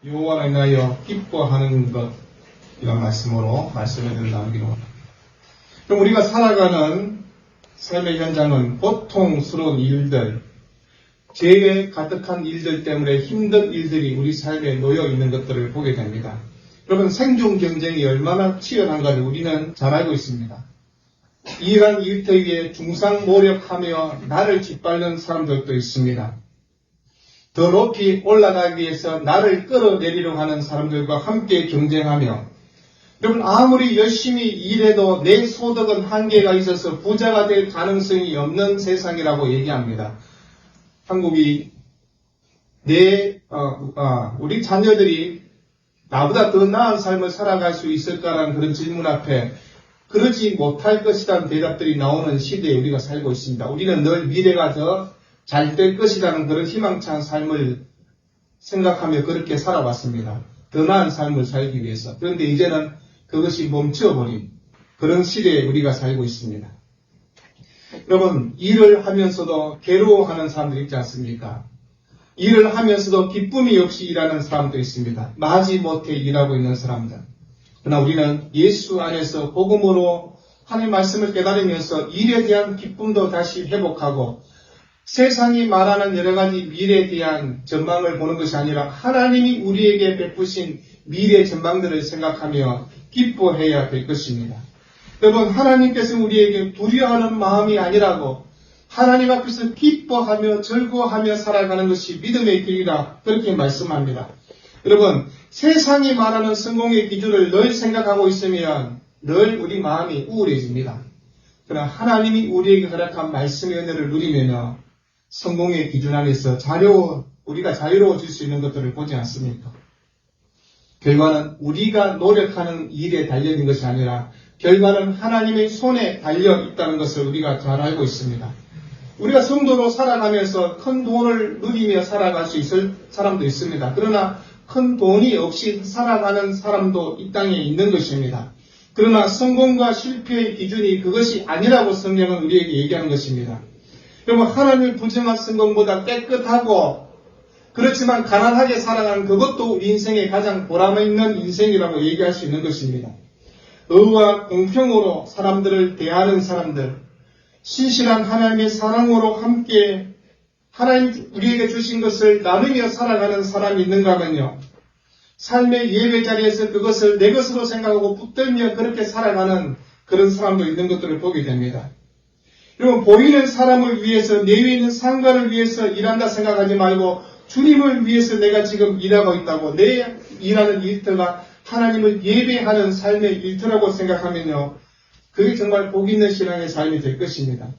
여호와를 인하여 기뻐하는 것, 이런 말씀으로 말씀을 나누기로 합니다. 그럼 우리가 살아가는 삶의 현장은 고통스러운 일들, 죄에 가득한 일들 때문에 힘든 일들이 우리 삶에 놓여 있는 것들을 보게 됩니다. 여러분, 생존 경쟁이 얼마나 치열한가를 우리는 잘 알고 있습니다. 일한 일터 위에 중상모략하며 나를 짓밟는 사람들도 있습니다. 더 높이 올라가기 위해서 나를 끌어내리려고 하는 사람들과 함께 경쟁하며, 여러분, 아무리 열심히 일해도 내 소득은 한계가 있어서 부자가 될 가능성이 없는 세상이라고 얘기합니다. 한국이 우리 자녀들이 나보다 더 나은 삶을 살아갈 수 있을까라는 그런 질문 앞에 그러지 못할 것이라는 대답들이 나오는 시대에 우리가 살고 있습니다. 우리는 늘 미래가 더 잘 될 것이라는 그런 희망찬 삶을 생각하며 그렇게 살아왔습니다. 더 나은 삶을 살기 위해서. 그런데 이제는 그것이 멈춰버린 그런 시대에 우리가 살고 있습니다. 여러분, 일을 하면서도 괴로워하는 사람들 있지 않습니까? 일을 하면서도 기쁨이 없이 일하는 사람도 있습니다. 마지못해 일하고 있는 사람들. 그러나 우리는 예수 안에서 복음으로 하나님의 말씀을 깨달으면서 일에 대한 기쁨도 다시 회복하고, 세상이 말하는 여러 가지 미래에 대한 전망을 보는 것이 아니라 하나님이 우리에게 베푸신 미래 전망들을 생각하며 기뻐해야 될 것입니다. 여러분, 하나님께서 우리에게 두려워하는 마음이 아니라고, 하나님 앞에서 기뻐하며 즐거워하며 살아가는 것이 믿음의 길이라 그렇게 말씀합니다. 여러분, 세상이 말하는 성공의 기준을 늘 생각하고 있으면 늘 우리 마음이 우울해집니다. 그러나 하나님이 우리에게 허락한 말씀의 은혜를 누리면요, 성공의 기준 안에서 우리가 자유로워질 수 있는 것들을 보지 않습니까? 결과는 우리가 노력하는 일에 달려있는 것이 아니라 결과는 하나님의 손에 달려 있다는 것을 우리가 잘 알고 있습니다. 우리가 성도로 살아가면서 큰 돈을 누리며 살아갈 수 있을 사람도 있습니다. 그러나 큰 돈이 없이 살아가는 사람도 이 땅에 있는 것입니다. 그러나 성공과 실패의 기준이 그것이 아니라고 성경은 우리에게 얘기하는 것입니다. 여러분, 하나님을 부정한 성공보다 깨끗하고 그렇지만 가난하게 살아가는 그것도 우리 인생의 가장 보람 있는 인생이라고 얘기할 수 있는 것입니다. 의와 공평으로 사람들을 대하는 사람들, 신실한 하나님의 사랑으로 함께 하나님 우리에게 주신 것을 나누며 살아가는 사람이 있는가 하면요, 삶의 예배 자리에서 그것을 내 것으로 생각하고 붙들며 그렇게 살아가는 그런 사람도 있는 것들을 보게 됩니다. 여러분, 보이는 사람을 위해서, 내 위에 있는 상관을 위해서 일한다 생각하지 말고 주님을 위해서 내가 지금 일하고 있다고, 내 일하는 일터가 하나님을 예배하는 삶의 일터라고 생각하면요, 그게 정말 복 있는 신앙의 삶이 될 것입니다.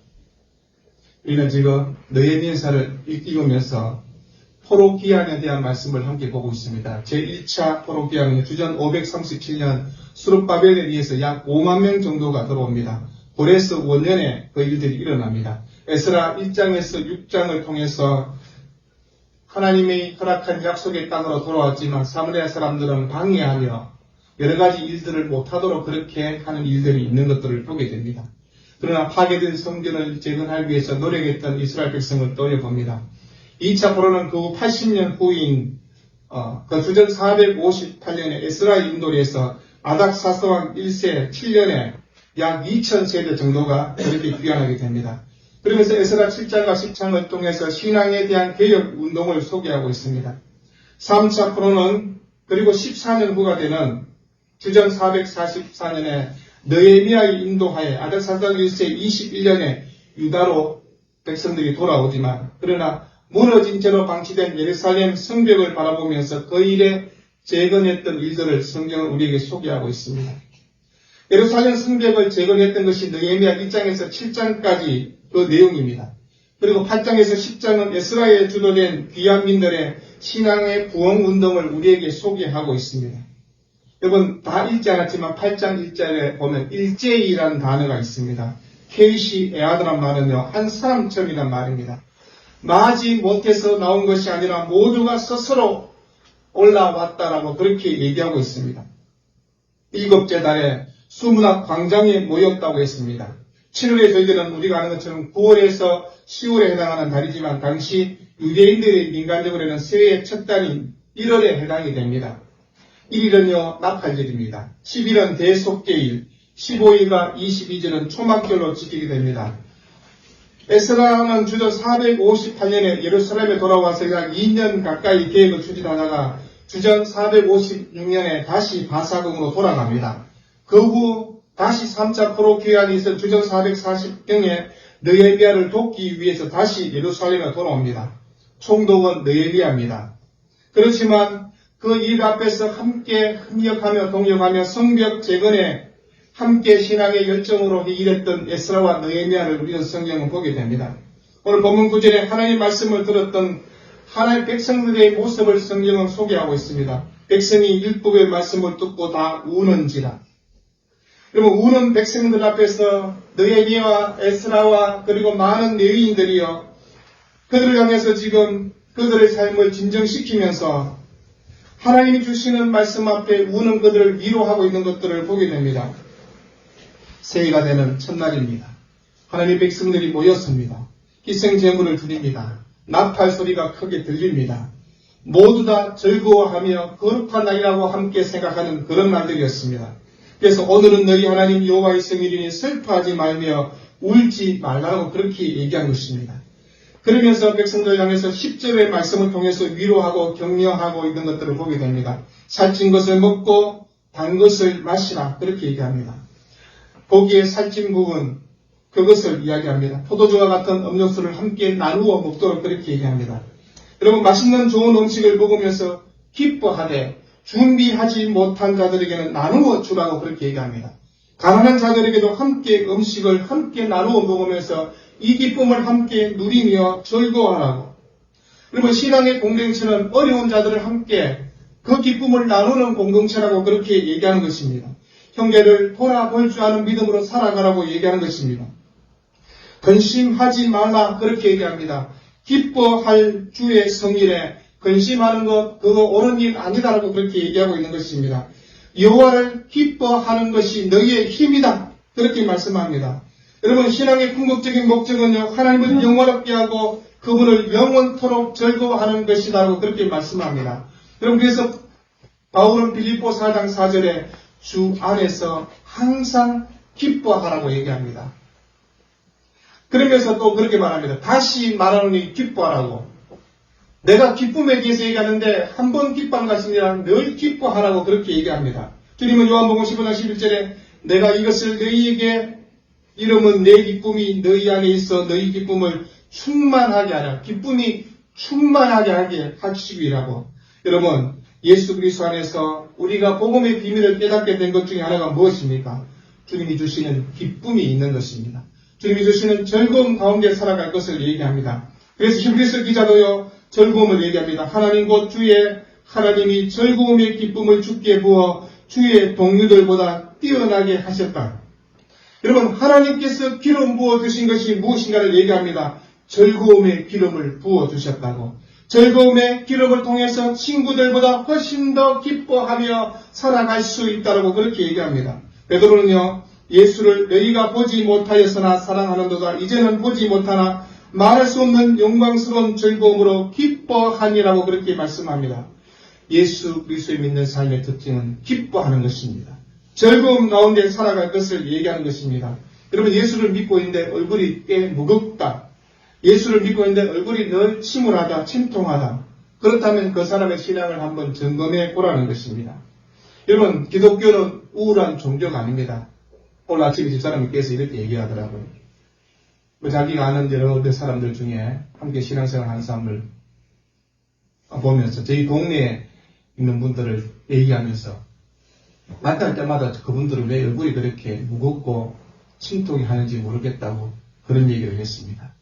우리는 지금 느헤미야서를 읽으면서 포로기한에 대한 말씀을 함께 보고 있습니다. 제1차 포로기한은 주전 537년 수룹바벨에 의해서 약 5만 명 정도가 들어옵니다. 고레스 원년에 그 일들이 일어납니다. 에스라 1장에서 6장을 통해서 하나님이 허락한 약속의 땅으로 돌아왔지만 사마리아 사람들은 방해하며 여러 가지 일들을 못하도록 그렇게 하는 일들이 있는 것들을 보게 됩니다. 그러나 파괴된 성전을 재건하기 위해서 노력했던 이스라엘 백성을 떠올려봅니다. 2차 포로는 그 후 80년 후인 그 주전 458년에 에스라의 인도에서 아닥사스왕 1세 7년에 약 2000세대 정도가 그렇게 귀환하게 됩니다. 그러면서 에스라 7장과 10장을 통해서 신앙에 대한 개혁 운동을 소개하고 있습니다. 3차 포로는 그리고 14년 후가 되는 주전 444년에 느헤미야의 인도하에 아닥사스왕 1세 21년에 유다로 백성들이 돌아오지만, 그러나 무너진 채로 방치된 예루살렘 성벽을 바라보면서 그 일에 재건했던 일들을 성경은 우리에게 소개하고 있습니다. 예루살렘 성벽을 재건했던 것이 느헤미야 1장에서 7장까지 그 내용입니다. 그리고 8장에서 10장은 에스라에 주도된 귀환민들의 신앙의 부흥운동을 우리에게 소개하고 있습니다. 여러분, 다 읽지 않았지만 8장 1절에 보면 일제이라는 단어가 있습니다. 케이시 에아드란 말은요, 한 사람처럼이란 말입니다. 마지 못해서 나온 것이 아니라 모두가 스스로 올라왔다라고 그렇게 얘기하고 있습니다. 7째 달에 수문학 광장에 모였다고 했습니다. 7월의 절기는 우리가 아는 것처럼 9월에서 10월에 해당하는 달이지만 당시 유대인들의 민간적으로는 새해의 첫 달인 1월에 해당이 됩니다. 1일은요, 나팔절입니다. 10일은 대속죄일, 15일과 22절은 초막절로 지키게 됩니다. 에스라는 주저 458년에 예루살렘에 돌아와서 약 2년 가까이 계획을 추진하다가 주전 456년에 다시 바사궁으로 돌아갑니다. 그 후 다시 3차 포로 귀환이 있어 주전 440경에 느헤미야를 돕기 위해서 다시 예루살렘에 돌아옵니다. 총독은 느헤미야입니다. 그렇지만 그 일 앞에서 함께 협력하며 동력하며 성벽 재건에 함께 신앙의 열정으로 일했던 에스라와 느헤미야를 우리는 성경을 보게 됩니다. 오늘 본문 구절에 하나님의 말씀을 들었던 하나님의 백성들의 모습을 성경은 소개하고 있습니다. 백성이 율법의 말씀을 듣고 다 우는지라. 여러분, 우는 백성들 앞에서 느헤미야와 에스라와 그리고 많은 레위인들이요, 그들을 향해서 지금 그들의 삶을 진정시키면서 하나님이 주시는 말씀 앞에 우는 그들을 위로하고 있는 것들을 보게 됩니다. 새해가 되는 첫날입니다. 하나님의 백성들이 모였습니다. 희생제물을 드립니다. 나팔 소리가 크게 들립니다. 모두 다 즐거워하며 거룩한 날이라고 함께 생각하는 그런 날들이었습니다. 그래서 오늘은 너희 하나님 여호와의 생일이니 슬퍼하지 말며 울지 말라고 그렇게 얘기한 것입니다. 그러면서 백성들 향해서 10절의 말씀을 통해서 위로하고 격려하고 있는 것들을 보게 됩니다. 살찐 것을 먹고 단 것을 마시라 그렇게 얘기합니다. 고기의 살찐 부분 그것을 이야기합니다. 포도주와 같은 음료수를 함께 나누어 먹도록 그렇게 얘기합니다. 여러분, 맛있는 좋은 음식을 먹으면서 기뻐하되 준비하지 못한 자들에게는 나누어 주라고 그렇게 얘기합니다. 가난한 자들에게도 함께 음식을 함께 나누어 먹으면서 이 기쁨을 함께 누리며 즐거워하라고. 여러분, 신앙의 공동체는 어려운 자들을 함께 그 기쁨을 나누는 공동체라고 그렇게 얘기하는 것입니다. 형제를 돌아볼 줄 아는 믿음으로 살아가라고 얘기하는 것입니다. 근심하지 말라 그렇게 얘기합니다. 기뻐할 주의 성일에 근심하는 것 그거 옳은 일 아니다라고 그렇게 얘기하고 있는 것입니다. 여호와를 기뻐하는 것이 너희의 힘이다 그렇게 말씀합니다. 여러분, 신앙의 궁극적인 목적은요, 하나님을 영원롭게 하고 그분을 영원토록 즐거워하는 것이다라고 그렇게 말씀합니다. 여러분, 그래서 바울은 빌립보 4장 4절에 주 안에서 항상 기뻐하라고 얘기합니다. 그러면서 또 그렇게 말합니다. 다시 말하노니 기뻐하라고. 내가 기쁨에 대해서 얘기하는데 한 번 기뻐한 것이 아니라 늘 기뻐하라고 그렇게 얘기합니다. 주님은 요한복음 15장 11절에 내가 이것을 너희에게 이름은 내 기쁨이 너희 안에 있어 너희 기쁨을 충만하게 하라. 기쁨이 충만하게 하게 하시기 위하라고. 여러분, 예수 그리스도 안에서 우리가 복음의 비밀을 깨닫게 된 것 중에 하나가 무엇입니까? 주님이 주시는 기쁨이 있는 것입니다. 주님이 주시는 즐거움 가운데 살아갈 것을 얘기합니다. 그래서 히브리서 기자도요, 즐거움을 얘기합니다. 하나님 곧 주의 하나님이 즐거움의 기쁨을 주께 부어 주의 동료들보다 뛰어나게 하셨다. 여러분, 하나님께서 기름 부어 주신 것이 무엇인가를 얘기합니다. 즐거움의 기름을 부어 주셨다고. 즐거움의 기름을 통해서 친구들보다 훨씬 더 기뻐하며 살아갈 수 있다고 그렇게 얘기합니다. 베드로는요, 예수를 너희가 보지 못하였으나 사랑하는도다 이제는 보지 못하나 말할 수 없는 영광스러운 즐거움으로 기뻐하니라고 그렇게 말씀합니다. 예수 그리스도를 믿는 삶의 특징은 기뻐하는 것입니다. 즐거움 가운데 살아갈 것을 얘기하는 것입니다. 여러분, 예수를 믿고 있는데 얼굴이 꽤 무겁다. 예수를 믿고 있는데 얼굴이 늘 침울하다, 침통하다. 그렇다면 그 사람의 신앙을 한번 점검해 보라는 것입니다. 여러분, 기독교는 우울한 종교가 아닙니다. 오늘 아침에 집사람께서 이렇게 얘기하더라고요. 자기가 아는 여러 사람들 중에 함께 신앙생활 하는 사람을 보면서 저희 동네에 있는 분들을 얘기하면서 만날 때마다 그분들은 왜 얼굴이 그렇게 무겁고 침통이 하는지 모르겠다고 그런 얘기를 했습니다.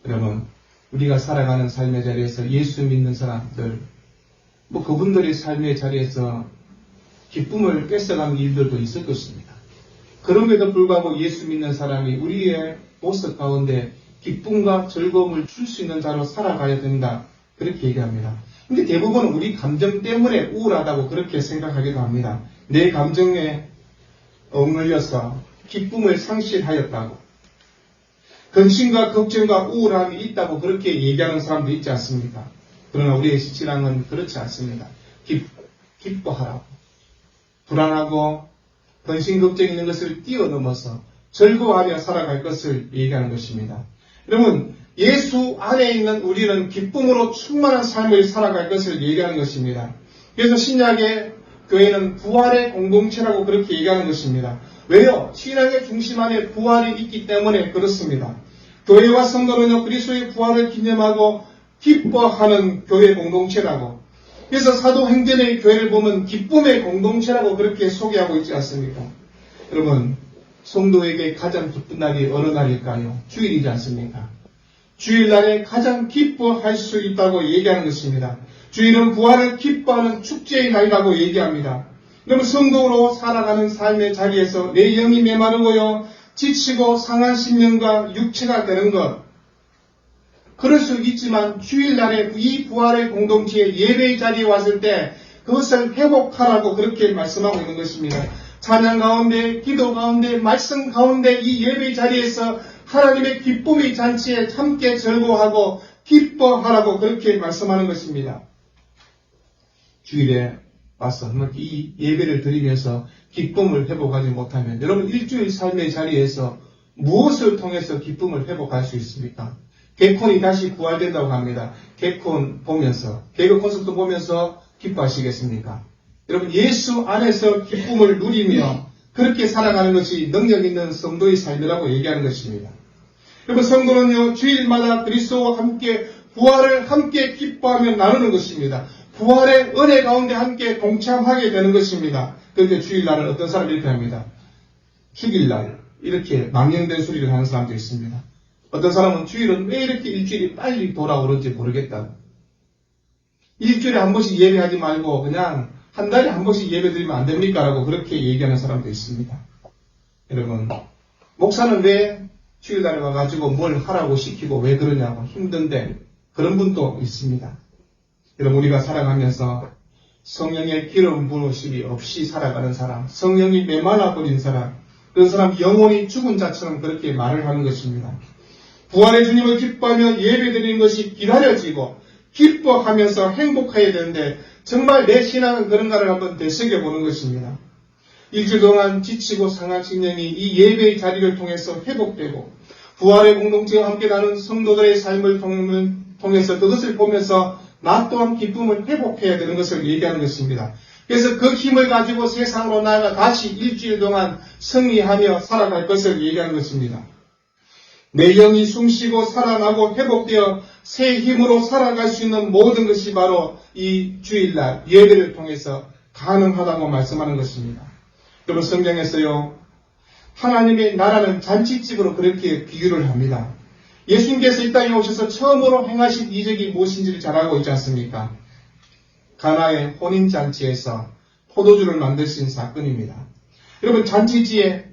여러분, 우리가 살아가는 삶의 자리에서 예수 믿는 사람들, 그분들의 삶의 자리에서 기쁨을 뺏어가는 일들도 있을 것입니다. 그럼에도 불구하고 예수 믿는 사람이 우리의 모습 가운데 기쁨과 즐거움을 줄 수 있는 자로 살아가야 된다. 그렇게 얘기합니다. 근데 대부분은 우리 감정 때문에 우울하다고 그렇게 생각하기도 합니다. 내 감정에 억눌려서 기쁨을 상실하였다고. 근심과 걱정과 우울함이 있다고 그렇게 얘기하는 사람도 있지 않습니까? 그러나 우리의 신앙은 그렇지 않습니다. 기뻐하라고. 불안하고 근심 걱정 있는 것을 뛰어넘어서 즐거워하며 살아갈 것을 얘기하는 것입니다. 여러분, 예수 안에 있는 우리는 기쁨으로 충만한 삶을 살아갈 것을 얘기하는 것입니다. 그래서 신약의 교회는 부활의 공동체라고 그렇게 얘기하는 것입니다. 왜요? 신앙의 중심 안에 부활이 있기 때문에 그렇습니다. 교회와 성도는요, 그리스도의 부활을 기념하고 기뻐하는 교회 공동체라고. 그래서 사도행전의 교회를 보면 기쁨의 공동체라고 그렇게 소개하고 있지 않습니까? 여러분, 성도에게 가장 기쁜 날이 어느 날일까요? 주일이지 않습니까? 주일날에 가장 기뻐할 수 있다고 얘기하는 것입니다. 주일은 부활을 기뻐하는 축제의 날이라고 얘기합니다. 여러분, 성도로 살아가는 삶의 자리에서 내 영이 메마르고요, 지치고 상한 심령과 육체가 되는 것, 그럴 수 있지만 주일날에 이 부활의 공동체의 예배의 자리에 왔을 때 그것을 회복하라고 그렇게 말씀하고 있는 것입니다. 찬양 가운데, 기도 가운데, 말씀 가운데 이 예배의 자리에서 하나님의 기쁨의 잔치에 함께 즐거워하고 기뻐하라고 그렇게 말씀하는 것입니다. 주일에 와서 이 예배를 드리면서 기쁨을 회복하지 못하면 여러분 일주일 삶의 자리에서 무엇을 통해서 기쁨을 회복할 수 있습니까? 개콘이 다시 부활된다고 합니다. 개콘 보면서, 개그 콘서트 보면서 기뻐하시겠습니까? 여러분, 예수 안에서 기쁨을 누리며 그렇게 살아가는 것이 능력 있는 성도의 삶이라고 얘기하는 것입니다. 여러분, 성도는요, 주일마다 그리스도와 함께 부활을 함께 기뻐하며 나누는 것입니다. 부활의 은혜 가운데 함께 동참하게 되는 것입니다. 그런데 주일날은 어떤 사람이 이렇게 합니다. 주일날 이렇게 망령된 소리를 하는 사람도 있습니다. 어떤 사람은 주일은 왜 이렇게 일주일이 빨리 돌아오는지 모르겠다. 일주일에 한 번씩 예배하지 말고 그냥 한 달에 한 번씩 예배 드리면 안 됩니까? 라고 그렇게 얘기하는 사람도 있습니다. 여러분, 목사는 왜 주일날에 와가지고 뭘 하라고 시키고 왜 그러냐고 힘든데 그런 분도 있습니다. 여러분, 우리가 살아가면서 성령의 기름 부으심이 없이 살아가는 사람, 성령이 메말라 버린 사람, 그런 사람 영혼이 죽은 자처럼 그렇게 말을 하는 것입니다. 부활의 주님을 기뻐하며 예배드리는 것이 기다려지고 기뻐하면서 행복해야 되는데 정말 내 신앙은 그런가를 한번 되새겨보는 것입니다. 일주일 동안 지치고 상한 신령이 이 예배의 자리를 통해서 회복되고 부활의 공동체와 함께 나눈 성도들의 삶을 통해서 그것을 보면서 나 또한 기쁨을 회복해야 되는 것을 얘기하는 것입니다. 그래서 그 힘을 가지고 세상으로 나아가 다시 일주일 동안 승리하며 살아갈 것을 얘기하는 것입니다. 내 영이 숨쉬고 살아나고 회복되어 새 힘으로 살아갈 수 있는 모든 것이 바로 이 주일날 예배를 통해서 가능하다고 말씀하는 것입니다. 여러분, 성경에서요, 하나님의 나라는 잔치집으로 그렇게 비유를 합니다. 예수님께서 이 땅에 오셔서 처음으로 행하신 이적이 무엇인지를 잘 알고 있지 않습니까? 가나의 혼인잔치에서 포도주를 만드신 사건입니다. 여러분, 잔치지에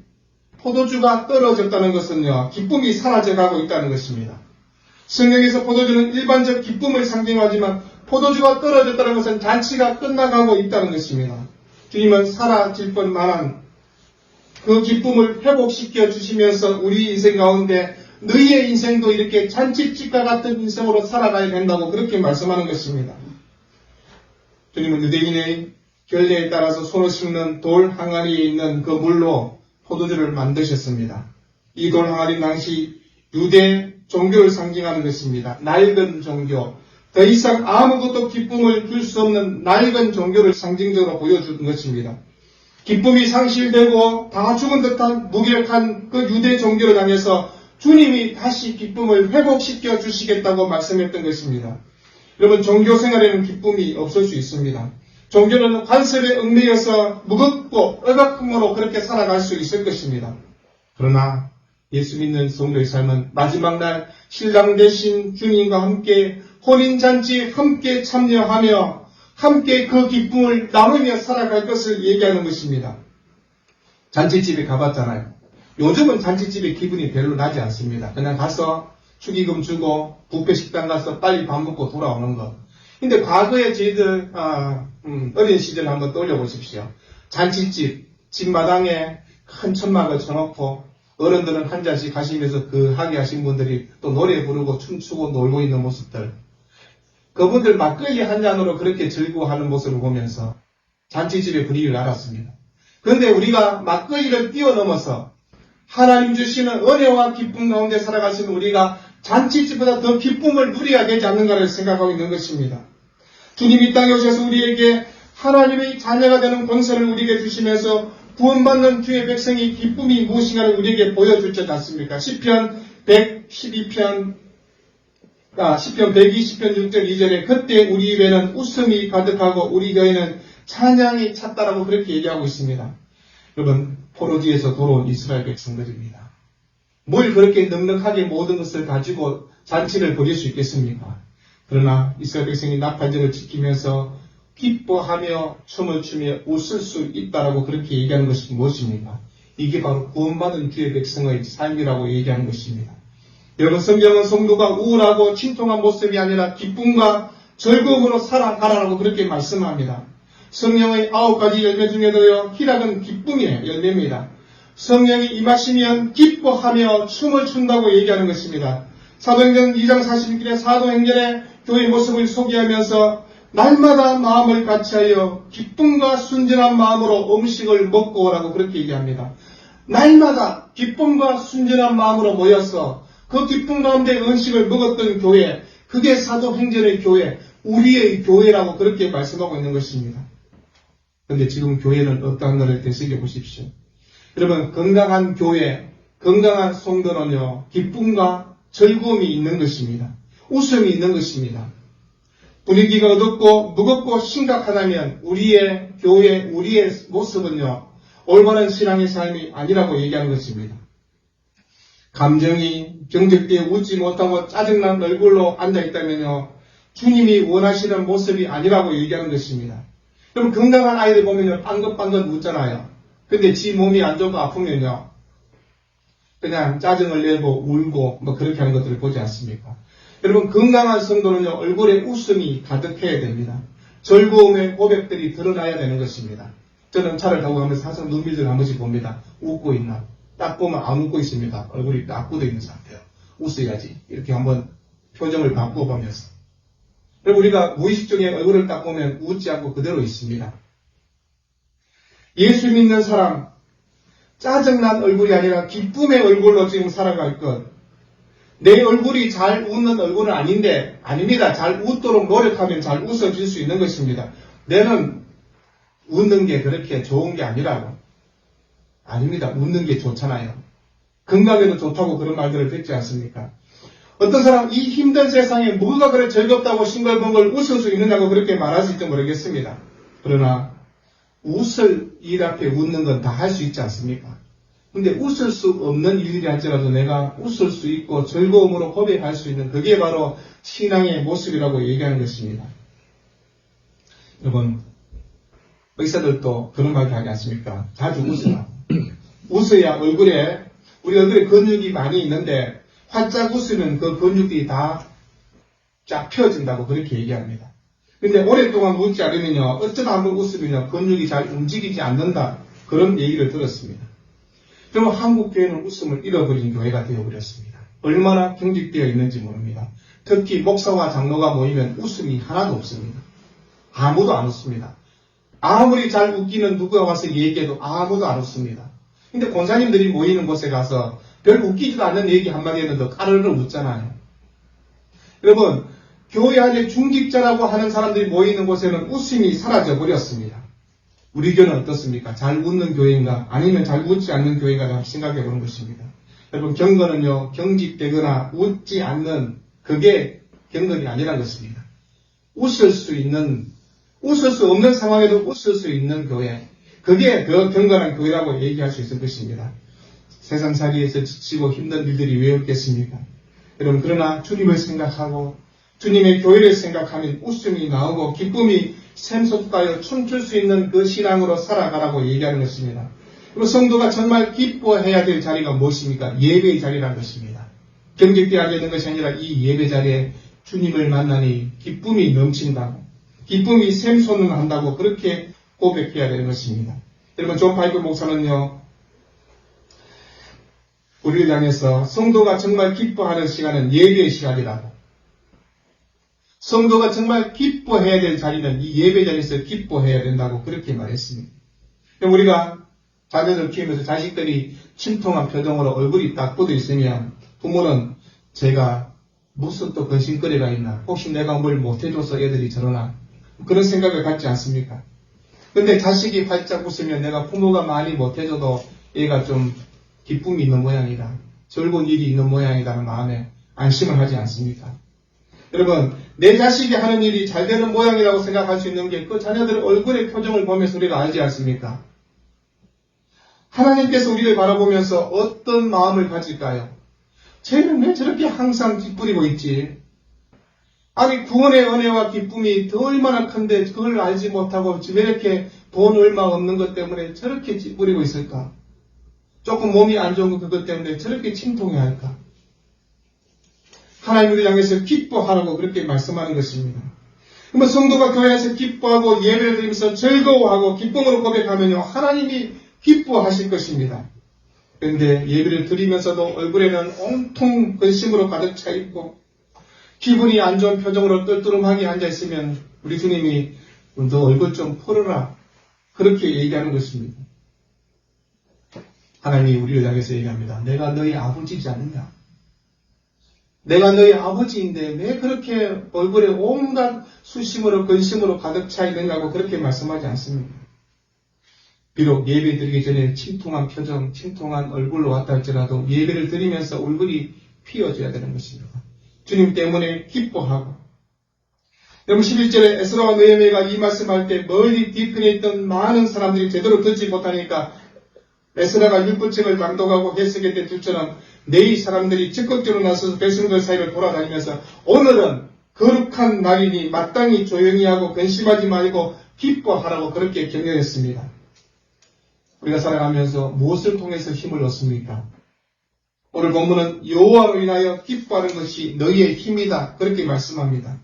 포도주가 떨어졌다는 것은요, 기쁨이 사라져가고 있다는 것입니다. 성경에서 포도주는 일반적 기쁨을 상징하지만 포도주가 떨어졌다는 것은 잔치가 끝나가고 있다는 것입니다. 주님은 사라질 뻔만한 그 기쁨을 회복시켜 주시면서 우리 인생 가운데 너희의 인생도 이렇게 잔치집과 같은 인생으로 살아가야 된다고 그렇게 말씀하는 것입니다. 주님은 유대인의 결례에 따라서 손을 씻는 돌 항아리에 있는 그 물로 포도주를 만드셨습니다. 이 돌 항아리 당시 유대 종교를 상징하는 것입니다. 낡은 종교, 더 이상 아무것도 기쁨을 줄 수 없는 낡은 종교를 상징적으로 보여주는 것입니다. 기쁨이 상실되고 다 죽은 듯한 무기력한 그 유대 종교를 향해서 주님이 다시 기쁨을 회복시켜 주시겠다고 말씀했던 것입니다. 여러분, 종교 생활에는 기쁨이 없을 수 있습니다. 종교는 관습에 얽매여서 무겁고 억압함으로 그렇게 살아갈 수 있을 것입니다. 그러나 예수 믿는 성도의 삶은 마지막 날 신랑 되신 주님과 함께 혼인잔치에 함께 참여하며 함께 그 기쁨을 나누며 살아갈 것을 얘기하는 것입니다. 잔치집에 가봤잖아요. 요즘은 잔치집에 기분이 별로 나지 않습니다. 그냥 가서 축의금 주고 뷔페 식당 가서 빨리 밥 먹고 돌아오는 것. 근데 과거에 저희들 어린 시절 한번 떠올려 보십시오. 잔치집 집마당에 큰 천막을 쳐놓고 어른들은 한 잔씩 하시면서 그 하게 하신 분들이 또 노래 부르고 춤추고 놀고 있는 모습들. 그분들 막걸리 한 잔으로 그렇게 즐거워하는 모습을 보면서 잔치집의 분위기를 알았습니다. 그런데 우리가 막걸리를 뛰어넘어서 하나님 주시는 은혜와 기쁨 가운데 살아가시는 우리가 잔치집보다 더 기쁨을 누려야 되지 않는가를 생각하고 있는 것입니다. 주님이 땅에 오셔서 우리에게 하나님의 자녀가 되는 권세를 우리에게 주시면서 구원받는 주의 백성이 기쁨이 무엇인가를 우리에게 보여주지 않습니까? 시편 120편 6절 2절에 그때 우리 입에는 웃음이 가득하고 우리 혀에는 찬양이 찼다라고 그렇게 얘기하고 있습니다. 여러분, 포로지에서 돌아온 이스라엘 백성들입니다. 뭘 그렇게 넉넉하게 모든 것을 가지고 잔치를 벌일 수 있겠습니까? 그러나 이스라엘 백성이 나팔절을 지키면서 기뻐하며 춤을 추며 웃을 수 있다라고 그렇게 얘기하는 것이 무엇입니까? 이게 바로 구원받은 주의 백성의 삶이라고 얘기하는 것입니다. 여러분, 성경은 성도가 우울하고 침통한 모습이 아니라 기쁨과 즐거움으로 살아가라고 그렇게 말씀합니다. 성령의 9가지 열매 중에도요, 희락은 기쁨의 열매입니다. 성령이 임하시면 기뻐하며 춤을 춘다고 얘기하는 것입니다. 사도행전 2장 42절에 사도행전의 교회 모습을 소개하면서 날마다 마음을 같이하여 기쁨과 순전한 마음으로 음식을 먹고 오라고 그렇게 얘기합니다. 날마다 기쁨과 순전한 마음으로 모여서 그 기쁨 가운데 음식을 먹었던 교회, 그게 사도행전의 교회, 우리의 교회라고 그렇게 말씀하고 있는 것입니다. 그런데 지금 교회는 어떠한가를 되새겨 보십시오. 여러분, 건강한 교회, 건강한 성도는요, 기쁨과 즐거움이 있는 것입니다. 웃음이 있는 것입니다. 분위기가 어둡고 무겁고 심각하다면 우리의 교회, 우리의 모습은요, 올바른 신앙의 삶이 아니라고 얘기하는 것입니다. 감정이 경직되어 웃지 못하고 짜증난 얼굴로 앉아있다면요, 주님이 원하시는 모습이 아니라고 얘기하는 것입니다. 그럼 건강한 아이들 보면요, 빵긋빵긋 웃잖아요. 근데 지 몸이 안 좋고 아프면요, 그냥 짜증을 내고 울고 뭐 그렇게 하는 것들을 보지 않습니까? 여러분, 건강한 성도는요, 얼굴에 웃음이 가득해야 됩니다. 즐거움의 고백들이 드러나야 되는 것입니다. 저는 차를 타고 가면서 항상 눈빛을 한 번씩 봅니다. 웃고 있나? 딱 보면 안 웃고 있습니다. 얼굴이 딱 굳어 있는 상태예요. 웃어야지. 이렇게 한번 표정을 바꿔보면서. 그리고 우리가 무의식 중에 얼굴을 딱 보면 웃지 않고 그대로 있습니다. 예수 믿는 사람, 짜증난 얼굴이 아니라 기쁨의 얼굴로 지금 살아갈 것. 내 얼굴이 잘 웃는 얼굴은 아닌데, 아닙니다. 잘 웃도록 노력하면 잘 웃어질 수 있는 것입니다. 내는 웃는 게 그렇게 좋은 게 아니라고. 아닙니다. 웃는 게 좋잖아요. 건강에도 좋다고 그런 말들을 듣지 않습니까? 어떤 사람, 이 힘든 세상에 뭐가 그래 즐겁다고 싱글벙글 웃을 수 있느냐고 그렇게 말하실지 모르겠습니다. 그러나 웃을 일 앞에 웃는 건 다 할 수 있지 않습니까? 근데 웃을 수 없는 일이라 할지라도 내가 웃을 수 있고 즐거움으로 고백할 수 있는 그게 바로 신앙의 모습이라고 얘기하는 것입니다. 여러분, 의사들도 그런 말 하지 않습니까? 자주 웃으라. 웃어야 우리 얼굴에 근육이 많이 있는데 활짝 웃으면 그 근육들이 다 쫙 펴진다고 그렇게 얘기합니다. 근데 오랫동안 웃지 않으면요, 어쩌다 한번 웃으면요, 근육이 잘 움직이지 않는다. 그런 얘기를 들었습니다. 그러면 한국교회는 웃음을 잃어버린 교회가 되어버렸습니다. 얼마나 경직되어 있는지 모릅니다. 특히 목사와 장로가 모이면 웃음이 하나도 없습니다. 아무도 안 웃습니다. 아무리 잘 웃기는 누가 와서 얘기해도 아무도 안 웃습니다. 근데 권사님들이 모이는 곳에 가서 별 웃기지도 않는 얘기 한마디 했는데 까르르 웃잖아요. 여러분, 교회 안에 중직자라고 하는 사람들이 모이는 곳에는 웃음이 사라져 버렸습니다. 우리 교회는 어떻습니까? 잘 웃는 교회인가? 아니면 잘 웃지 않는 교회인가? 생각해 보는 것입니다. 여러분, 경건은요, 경직되거나 웃지 않는 그게 경건이 아니라는 것입니다. 웃을 수 없는 상황에도 웃을 수 있는 교회. 그게 더 경건한 교회라고 얘기할 수 있을 것입니다. 세상살이에서 지치고 힘든 일들이 왜 없겠습니까? 여러분, 그러나 주님을 생각하고 주님의 교회를 생각하면 웃음이 나오고 기쁨이 샘솟다여 춤출 수 있는 그 신앙으로 살아가라고 얘기하는 것입니다. 그리고 성도가 정말 기뻐해야 될 자리가 무엇입니까? 예배의 자리라는 것입니다. 경직되어야 되는 것이 아니라 이 예배 자리에 주님을 만나니 기쁨이 넘친다고, 기쁨이 샘솟는 한다고 그렇게 고백해야 되는 것입니다. 여러분, 존 파이프 목사는요, 우리를 향해서 성도가 정말 기뻐하는 시간은 예배의 시간이라고, 성도가 정말 기뻐해야 될 자리는 이 예배 자리에서 기뻐해야 된다고 그렇게 말했습니다. 우리가 자녀들 키우면서 자식들이 침통한 표정으로 얼굴이 딱 뻗어 있으면 부모는 제가 무슨 또 근심거리가 있나, 혹시 내가 뭘 못해줘서 애들이 저러나, 그런 생각을 갖지 않습니까? 근데 자식이 활짝 웃으면 내가 부모가 많이 못해줘도 얘가 좀 기쁨이 있는 모양이다, 즐거운 일이 있는 모양이라는 마음에 안심을 하지 않습니까? 여러분, 내 자식이 하는 일이 잘 되는 모양이라고 생각할 수 있는 게 그 자녀들의 얼굴의 표정을 보면서 우리가 알지 않습니까? 하나님께서 우리를 바라보면서 어떤 마음을 가질까요? 쟤는 왜 저렇게 항상 찌푸리고 있지? 아니, 구원의 은혜와 기쁨이 더 얼마나 큰데 그걸 알지 못하고 왜 이렇게 돈 얼마 없는 것 때문에 저렇게 찌푸리고 있을까? 조금 몸이 안 좋은 그것 때문에 저렇게 침통해 할까? 하나님을 향해서 기뻐하라고 그렇게 말씀하는 것입니다. 그러면 성도가 교회에서 기뻐하고 예배를 드리면서 즐거워하고 기쁨으로 고백하면요, 하나님이 기뻐하실 것입니다. 그런데 예배를 드리면서도 얼굴에는 온통 근심으로 가득 차 있고 기분이 안 좋은 표정으로 똘똘하게 앉아있으면 우리 주님이 너 얼굴 좀 풀어라, 그렇게 얘기하는 것입니다. 하나님이 우리를 향해서 얘기합니다. 내가 너희 아버지지 않느냐? 내가 너희 아버지인데 왜 그렇게 얼굴에 온갖 수심으로 근심으로 가득 차 있느냐고 그렇게 말씀하지 않습니다. 비록 예배 드리기 전에 침통한 표정, 침통한 얼굴로 왔다 할지라도 예배를 드리면서 얼굴이 피어져야 되는 것입니다. 주님 때문에 기뻐하고. 여러분 11절에 에스라와 느헤미야가 이 말씀할 때 멀리 뒤편에 있던 많은 사람들이 제대로 듣지 못하니까 에스라가 율법책을 낭독하고 해석했던 줄처럼 내이 사람들이 적극적으로 나서서 백성들 사이를 돌아다니면서 오늘은 거룩한 날이니 마땅히 조용히 하고 근심하지 말고 기뻐하라고 그렇게 격려했습니다. 우리가 살아가면서 무엇을 통해서 힘을 얻습니까? 오늘 본문은 여호와로 인하여 기뻐하는 것이 너희의 힘이다, 그렇게 말씀합니다.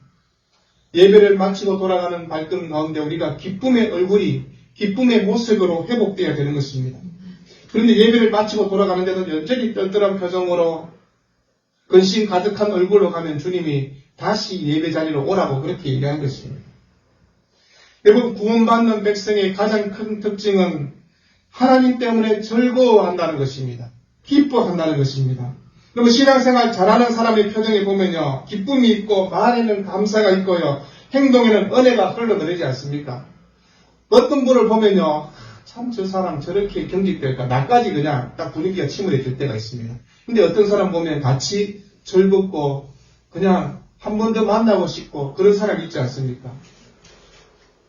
예배를 마치고 돌아가는 발걸음 가운데 우리가 기쁨의 얼굴이 기쁨의 모습으로 회복되어야 되는 것입니다. 그런데 예배를 마치고 돌아가는 데는 여전히 똘똘한 표정으로 근심 가득한 얼굴로 가면 주님이 다시 예배 자리로 오라고 그렇게 얘기한 것입니다. 여러분, 구원받는 백성의 가장 큰 특징은 하나님 때문에 즐거워한다는 것입니다. 기뻐한다는 것입니다. 그러면 신앙생활 잘하는 사람의 표정에 보면요, 기쁨이 있고 말에는 감사가 있고요, 행동에는 은혜가 흘러내리지 않습니까? 어떤 분을 보면요, 참 저 사람 저렇게 경직될까, 나까지 그냥 딱 분위기가 침울해질 때가 있습니다. 근데 어떤 사람 보면 같이 즐겁고 그냥 한 번 더 만나고 싶고 그런 사람이 있지 않습니까?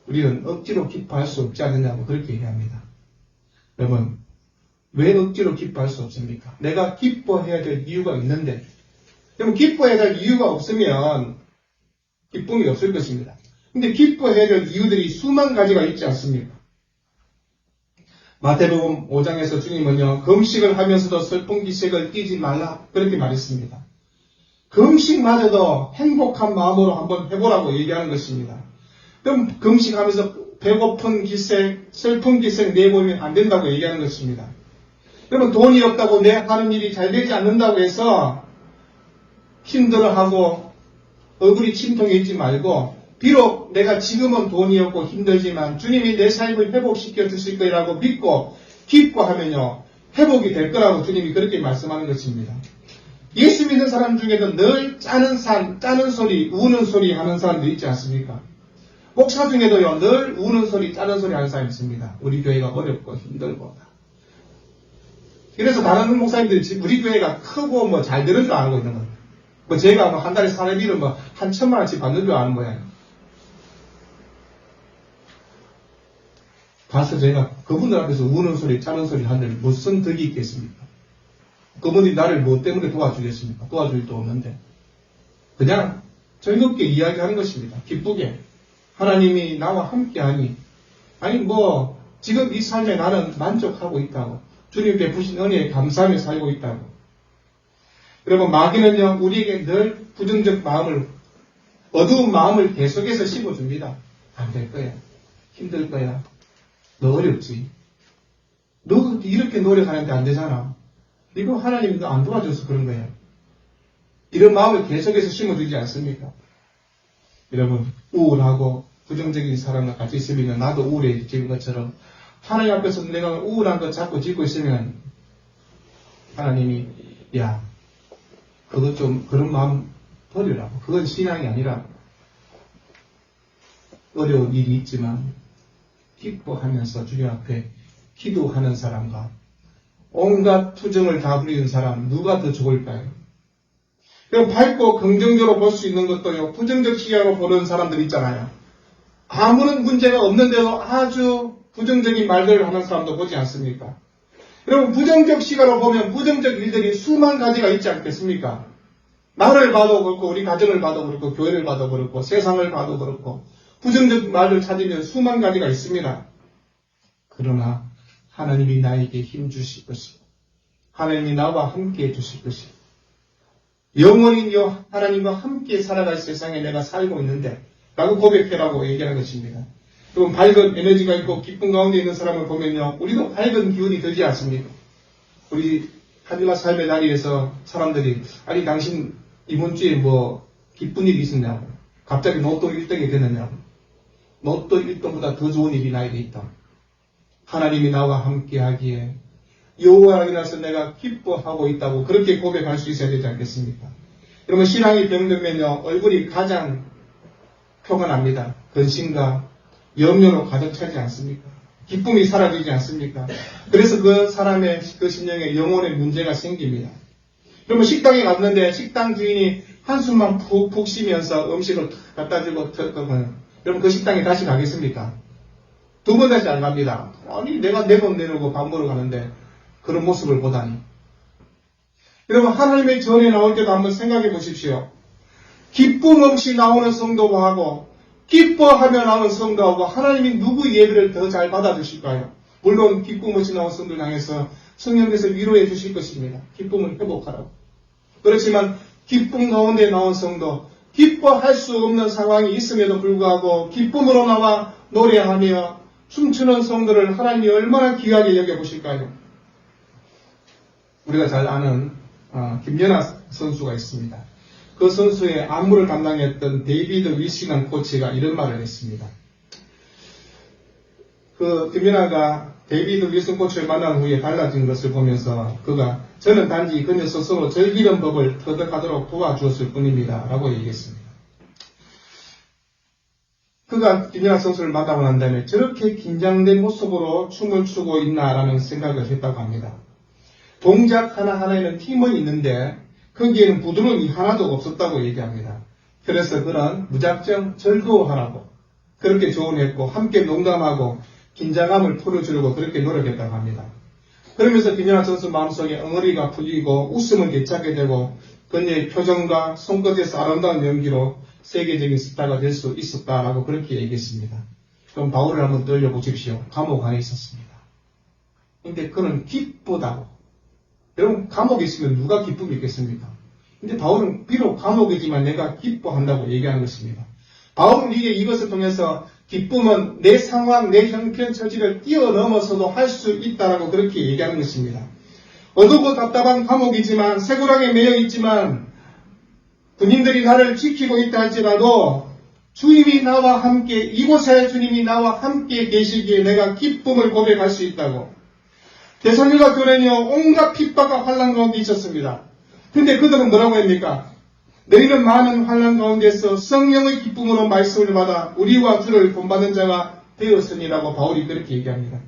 우리는 억지로 기뻐할 수 없지 않느냐고 그렇게 얘기합니다. 여러분, 왜 억지로 기뻐할 수 없습니까? 내가 기뻐해야 될 이유가 있는데, 여러분, 기뻐해야 될 이유가 없으면 기쁨이 없을 것입니다. 근데 기뻐해야 될 이유들이 수만 가지가 있지 않습니까? 마태복음 5장에서 주님은요, 금식을 하면서도 슬픈 기색을 띠지 말라, 그렇게 말했습니다. 금식마저도 행복한 마음으로 한번 해보라고 얘기하는 것입니다. 그럼 금식하면서 배고픈 기색, 슬픈 기색 내보이면 안 된다고 얘기하는 것입니다. 여러분, 돈이 없다고 내 하는 일이 잘 되지 않는다고 해서 힘들어하고 얼굴이 침통해 있지 말고, 비록 내가 지금은 돈이 없고 힘들지만 주님이 내 삶을 회복시켜 주실 거라고 믿고 기뻐하면요, 회복이 될 거라고 주님이 그렇게 말씀하는 것입니다. 예수 믿는 사람 중에도 늘 짜는 소리, 우는 소리 하는 사람도 있지 않습니까? 목사 중에도요, 늘 우는 소리, 짜는 소리 하는 사람이 있습니다. 우리 교회가 어렵고 힘들고. 그래서 다른 목사님들이 우리 교회가 크고 뭐 잘 되는 줄 알고 있는 거예요. 뭐 제가 뭐 한 달에 사례비를 뭐 한 1,000만 원씩 받는 줄 아는 모양이에요. 가서 제가 그분들 앞에서 우는 소리, 짜는 소리 하는데 무슨 덕이 있겠습니까? 그분이 나를 뭐 때문에 도와주겠습니까? 도와줄 일도 없는데. 그냥 즐겁게 이야기하는 것입니다. 기쁘게. 하나님이 나와 함께하니, 아니 뭐 지금 이 삶에 나는 만족하고 있다고, 주님 베푸신 은혜에 감사하며 살고 있다고. 여러분, 마귀는요, 우리에게 늘 부정적 마음을, 어두운 마음을 계속해서 심어줍니다. 안 될 거야, 힘들 거야, 너 어렵지, 너 이렇게 노력하는데 안 되잖아, 이거 하나님이 너 안 도와줘서 그런 거야, 이런 마음을 계속해서 심어주지 않습니까? 여러분, 우울하고 부정적인 사람과 같이 있으면 나도 우울해지는 것처럼 하나님 앞에서 내가 우울한 거 자꾸 짓고 있으면 하나님이 야, 그거 좀 그런 마음 버리라고. 그건 신앙이 아니라 어려운 일이 있지만 기뻐하면서 주님 앞에 기도하는 사람과 온갖 투정을 다 부리는 사람 누가 더 좋을까요? 그럼 밝고 긍정적으로 볼 수 있는 것도요. 부정적 시야로 보는 사람들 있잖아요. 아무런 문제가 없는데도 아주 부정적인 말들을 하는 사람도 보지 않습니까? 여러분 부정적 시각으로 보면 부정적 일들이 수만 가지가 있지 않겠습니까? 나를 봐도 그렇고 우리 가정을 봐도 그렇고 교회를 봐도 그렇고 세상을 봐도 그렇고 부정적 말을 찾으면 수만 가지가 있습니다. 그러나 하나님이 나에게 힘 주실 것이고 하나님이 나와 함께 해 주실 것이고 영원히 하나님과 함께 살아갈 세상에 내가 살고 있는데 라고 고백해라고 얘기하는 것입니다. 그럼 밝은 에너지가 있고 기쁨 가운데 있는 사람을 보면요. 우리도 밝은 기운이 들지 않습니까? 우리 하늘과 삶의 자리에서 사람들이 아니 당신 이번 주에 뭐 기쁜 일이 있었냐고 갑자기 로또 1등이 됐느냐고 로또 1등보다 더 좋은 일이 나에게 있다. 하나님이 나와 함께 하기에 여호와로 인해서 내가 기뻐하고 있다고 그렇게 고백할 수 있어야 되지 않겠습니까? 여러분 신앙이 병들면요. 얼굴이 가장 표가 납니다. 근심과 염려로 가득 차지 않습니까? 기쁨이 사라지지 않습니까? 그래서 그 사람의 그 심령에 영혼의 문제가 생깁니다. 그러면 식당에 갔는데 식당 주인이 한숨만 푹푹 쉬면서 음식을 갖다 주고 턱하면 여러분 그 식당에 다시 가겠습니까? 두 번 다시 안 갑니다. 아니 내가 내 돈 내놓고 밥 먹으러 가는데 그런 모습을 보다니. 여러분 하나님의 전에 나올 때도 한번 생각해 보십시오. 기쁨 없이 나오는 성도하고 기뻐하며 나오는 성도하고 하나님이 누구 예배를 더 잘 받아주실까요? 물론 기쁨 없이 나온 성도를 향해서 성령께서 위로해 주실 것입니다. 기쁨을 회복하라고. 그렇지만 기쁨 가운데 나온 성도, 기뻐할 수 없는 상황이 있음에도 불구하고 기쁨으로 나와 노래하며 춤추는 성도를 하나님이 얼마나 귀하게 여겨보실까요? 우리가 잘 아는 김연아 선수가 있습니다. 그 선수의 안무를 담당했던 데이비드 윌시간 코치가 이런 말을 했습니다. 그 김연아가 데이비드 윌슨 코치를 만난 후에 달라진 것을 보면서 그가 저는 단지 그녀 스스로 즐기는 법을 터득하도록 도와주었을 뿐입니다. 라고 얘기했습니다. 그가 김연아 선수를 만나고 난 다음에 저렇게 긴장된 모습으로 춤을 추고 있나라는 생각을 했다고 합니다. 동작 하나하나에는 팀은 있는데 거기에는 부드러움이 하나도 없었다고 얘기합니다. 그래서 그는 무작정 즐거워하라고 그렇게 조언했고 함께 농담하고 긴장감을 풀어주려고 그렇게 노력했다고 합니다. 그러면서 김연아 선수 마음속에 엉어리가 풀리고 웃음을 되찾게 되고 그녀의 표정과 손끝에서 아름다운 연기로 세계적인 스타가 될 수 있었다라고 그렇게 얘기했습니다. 그럼 바울을 한번 떠올려보십시오. 감옥 안에 있었습니다. 근데 그는 기쁘다고. 여러분 감옥에 있으면 누가 기쁨이 있겠습니까? 근데 바울은 비록 감옥이지만 내가 기뻐한다고 얘기하는 것입니다. 바울은 이것을 통해서 기쁨은 내 상황, 내 형편, 처지를 뛰어넘어서도 할 수 있다라고 그렇게 얘기하는 것입니다. 어둡고 답답한 감옥이지만 쇠고랑에 매여 있지만 군인들이 나를 지키고 있다 할지라도 주님이 나와 함께 이곳에 주님이 나와 함께 계시기에 내가 기쁨을 고백할 수 있다고. 데살로니가 교회는요 온갖 핍박과 환난 가운데 있었습니다. 근데 그들은 뭐라고 합니까? 너희는 많은 환난 가운데서 성령의 기쁨으로 말씀을 받아 우리와 주를 본받는 자가 되었으니라고 바울이 그렇게 얘기합니다.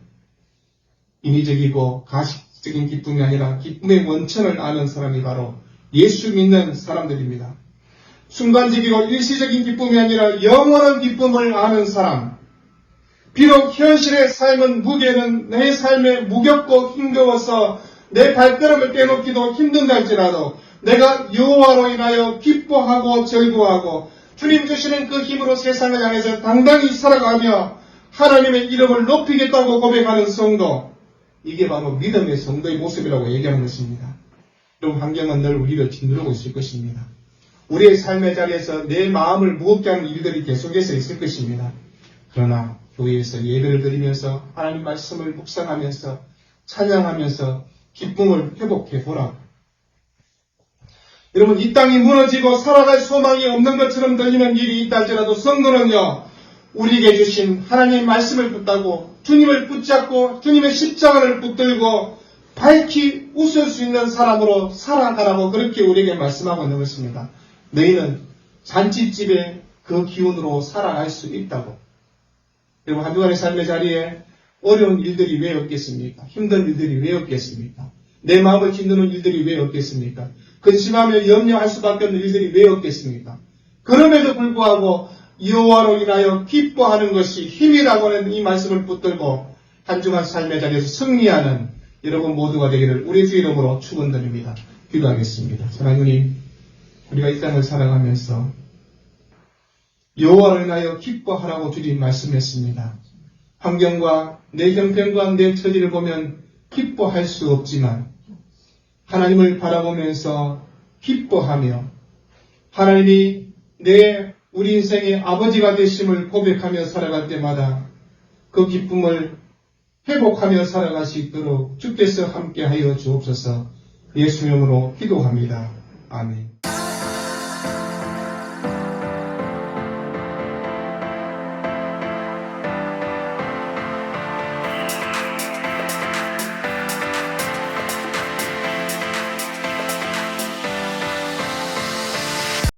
인위적이고 가식적인 기쁨이 아니라 기쁨의 원천을 아는 사람이 바로 예수 믿는 사람들입니다. 순간적이고 일시적인 기쁨이 아니라 영원한 기쁨을 아는 사람. 비록 현실의 삶은 무게는 내 삶에 무겁고 힘겨워서 내 발걸음을 떼놓기도 힘든다 할지라도 내가 여호와로 인하여 기뻐하고 즐거워하고 주님 주시는 그 힘으로 세상을 향해서 당당히 살아가며 하나님의 이름을 높이겠다고 고백하는 성도, 이게 바로 믿음의 성도의 모습이라고 얘기하는 것입니다. 이런 환경은 늘 우리를 짓누르고 있을 것입니다. 우리의 삶의 자리에서 내 마음을 무겁게 하는 일들이 계속해서 있을 것입니다. 그러나 교회에서 예배를 드리면서 하나님 말씀을 묵상하면서 찬양하면서 기쁨을 회복해 보라고. 여러분, 이 땅이 무너지고 살아갈 소망이 없는 것처럼 들리는 일이 있다 할지라도 성도는요, 우리에게 주신 하나님의 말씀을 붙들고 주님을 붙잡고 주님의 십자가를 붙들고 밝히 웃을 수 있는 사람으로 살아가라고 그렇게 우리에게 말씀하고 있는 것입니다. 너희는 잔치집에 그 기운으로 살아갈 수 있다고. 여러분, 한 주간의 삶의 자리에 어려운 일들이 왜 없겠습니까? 힘든 일들이 왜 없겠습니까? 내 마음을 짓누는 일들이 왜 없겠습니까? 근심하며 염려할 수밖에 없는 일들이 왜 없겠습니까? 그럼에도 불구하고 여호와로 인하여 기뻐하는 것이 힘이라고 하는 이 말씀을 붙들고 한 주간 삶의 자리에서 승리하는 여러분 모두가 되기를 우리 주 이름으로 축원드립니다. 기도하겠습니다. 사랑하는 주님, 우리가 이 땅을 살아가면서 여호와로 인하여 기뻐하라고 주님 말씀했습니다. 환경과 내 형편과 내 처지를 보면 기뻐할 수 없지만 하나님을 바라보면서 기뻐하며 하나님이 우리 인생의 아버지가 되심을 고백하며 살아갈 때마다 그 기쁨을 회복하며 살아갈 수 있도록 주께서 함께하여 주옵소서. 예수 이름으로 기도합니다. 아멘.